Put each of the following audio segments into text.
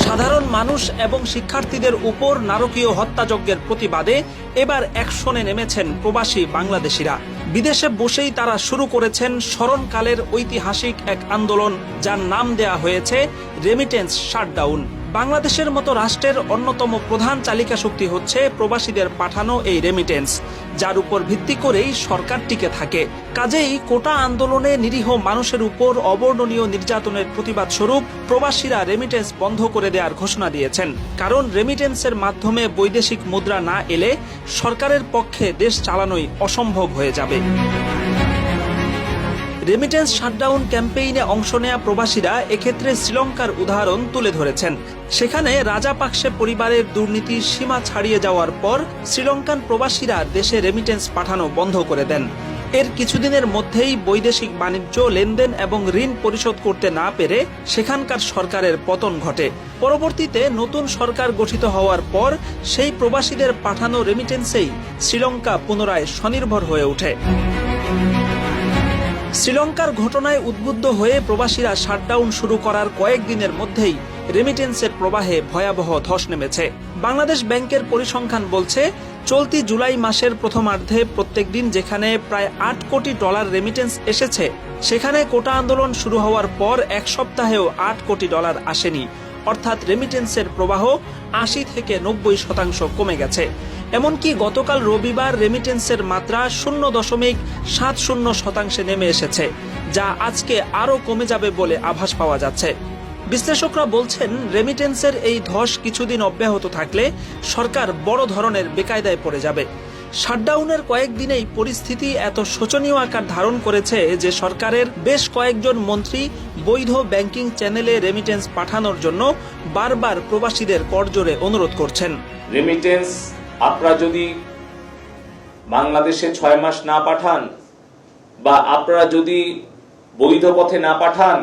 সাধারণ মানুষ এবং শিক্ষার্থীদের উপর নারকীয় হত্যাযজ্ঞের প্রতিবাদে এবার অ্যাকশনে নেমেছেন প্রবাসী বাংলাদেশিরা। বিদেশে বসেই তারা শুরু করেছেন স্মরণকালের ঐতিহাসিক এক আন্দোলন, যার নাম দেয়া হয়েছে রেমিটেন্স শাটডাউন। বাংলাদেশের মতো রাষ্ট্রের অন্যতম প্রধান চালিকা শক্তি হচ্ছে প্রবাসীদের পাঠানো এই রেমিটেন্স, যার উপর ভিত্তি করেই সরকার টিকে থাকে। কাজেই কোটা আন্দোলনে নিরীহ মানুষের উপর অবর্ণনীয় নির্যাতনের প্রতিবাদ স্বরূপ প্রবাসীরা রেমিটেন্স বন্ধ করে দেওয়ার ঘোষণা দিয়েছেন। কারণ রেমিটেন্সের মাধ্যমে বৈদেশিক মুদ্রা না এলে সরকারের পক্ষে দেশ চালানোই অসম্ভব হয়ে যাবে। রেমিটেন্স শাটডাউন ক্যাম্পেইনে অংশ নেয়া প্রবাসীরা এক্ষেত্রে শ্রীলঙ্কার উদাহরণ তুলে ধরেছেন। সেখানে রাজাপাকসে পরিবারের দুর্নীতির সীমা ছাড়িয়ে যাওয়ার পর শ্রীলঙ্কান প্রবাসীরা দেশে রেমিটেন্স পাঠানো বন্ধ করে দেন। এর কিছুদিনের মধ্যেই বৈদেশিক বাণিজ্য লেনদেন এবং ঋণ পরিশোধ করতে না পেরে সেখানকার সরকারের পতন ঘটে। পরবর্তীতে নতুন সরকার গঠিত হওয়ার পর সেই প্রবাসীদের পাঠানো রেমিটেন্সেই শ্রীলঙ্কা পুনরায় স্বনির্ভর হয়ে ওঠে। শ্রীলঙ্কার ঘটনায় উদ্বুদ্ধ হয়ে প্রবাসীরা শাটডাউন শুরু করার কয়েকদিনের মধ্যেই রেমিটেন্সের প্রবাহে ভয়াবহ ধস নেমেছে। বাংলাদেশ ব্যাংকের পরিসংখ্যান বলছে, চলতি জুলাই মাসের প্রথমার্ধে প্রত্যেক দিন যেখানে প্রায় $8 কোটি রেমিটেন্স এসেছে, সেখানে কোটা আন্দোলন শুরু হওয়ার পর এক সপ্তাহেও $8 কোটি আসেনি। অর্থাৎ রেমিটেন্সের প্রবাহ 80 থেকে 90% কমে গেছে। এমনকি গতকাল রবিবার রেমিটেন্সের মাত্রা 0.70% নেমে এসেছে, যা আজকে আরও কমে যাবে বলে আভাস পাওয়া যাচ্ছে। বিশ্লেষকরা বলছেন, রেমিটেন্সের এই ধস কিছুদিন অব্যাহত থাকলে সরকার বড় ধরনের বেকায়দায় পড়ে যাবে। শাটডাউনের কয়েকদিনেই পরিস্থিতি এত শোচনীয় আকার ধারণ করেছে যে সরকারের বেশ কয়েকজন মন্ত্রী বৈধ ব্যাংকিং চ্যানেলে রেমিটেন্স পাঠানোর জন্য বারবার প্রবাসীদের করজোড়ে অনুরোধ করছেন। রেমিটেন্স আপনারা যদি বাংলাদেশে 6 মাস না পাঠান বা আপনারা যদি বৈধ পথে না পাঠান,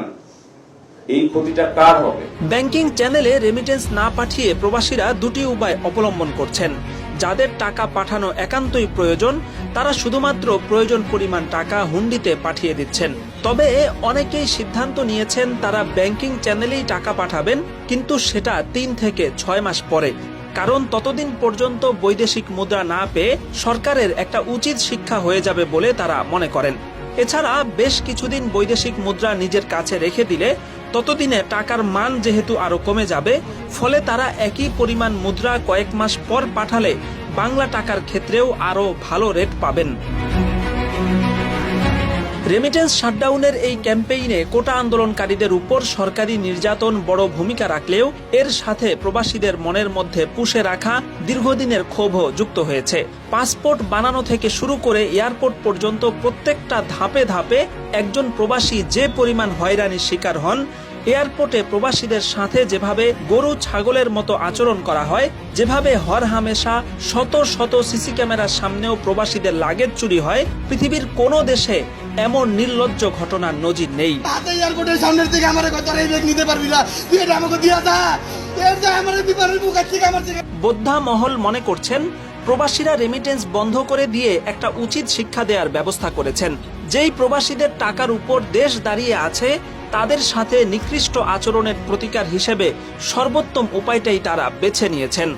এই ক্ষতিটা কার হবে? ব্যাংকিং চ্যানেলে রেমিটেন্স না পাঠিয়ে প্রবাসীরা দুটি উপায় অবলম্বন করছেন। যাদের টাকা পাঠানো একান্তই প্রয়োজন, তারা শুধুমাত্র প্রয়োজন পরিমাণ টাকা হুন্ডিতে পাঠিয়ে দিচ্ছেন। তবে অনেকেই সিদ্ধান্ত নিয়েছেন তারা ব্যাংকিং চ্যানেলেই টাকা পাঠাবেন, কিন্তু সেটা 3 থেকে 6 মাস পরে। কারণ ততদিন পর্যন্ত বৈদেশিক মুদ্রা না পেয়ে সরকারের একটা উচিত শিক্ষা হয়ে যাবে বলে তারা মনে করেন। এছাড়া বেশ কিছুদিন বৈদেশিক মুদ্রা নিজের কাছে রেখে দিলে ততদিনে টাকার মান যেহেতু আরো কমে যাবে, ফলে তারা একই পরিমাণ মুদ্রা কয়েক মাস পর পাঠালে বাংলা টাকার ক্ষেত্রেও আরো ভালো রেট পাবেন। রেমিটেন্স শাটডাউনের এই ক্যাম্পেইনে কোটা আন্দোলনকারীদের উপর সরকারি নির্যাতন বড় ভূমিকা রাখলেও এর সাথে প্রবাসীদের মনের মধ্যে পুষে রাখা দীর্ঘদিনের ক্ষোভও যুক্ত হয়েছে। পাসপোর্ট বানানো থেকে শুরু করে এয়ারপোর্ট পর্যন্ত প্রত্যেকটা ধাপে ধাপে একজন প্রবাসী যে পরিমাণ হয়রানির শিকার হন, এয়ারপোর্টে প্রবাসীদের সাথে যেভাবে গরু ছাগলের মতো আচরণ করা হয়, যেভাবে হরহামেশা শত শত সিসি ক্যামেরার সামনেও প্রবাসীদের লাগেজ চুরি হয়, পৃথিবীর কোনো দেশে এমন নির্লজ্জ ঘটনার নজির নেই। এয়ারপোর্টের সামনের থেকে আমার কথা এই ব্যাগ নিতে পারবি না, তুই এটা আমাকে দিয়া দা, এর যা আমার বিমানের বুক থেকে আমার থেকে। বোদ্ধা মহল মনে করছেন, প্রবাসীরা রেমিটেন্স বন্ধ করে দিয়ে একটা উচিত শিক্ষা দেওয়ার ব্যবস্থা করেছেন। যেই প্রবাসীদের টাকার উপর দেশ দাঁড়িয়ে আছে, তাদের সাথে নিকৃষ্ট আচরণের প্রতিকার হিসেবে সর্বোত্তম উপায়টাই তারা বেছে নিয়েছেন।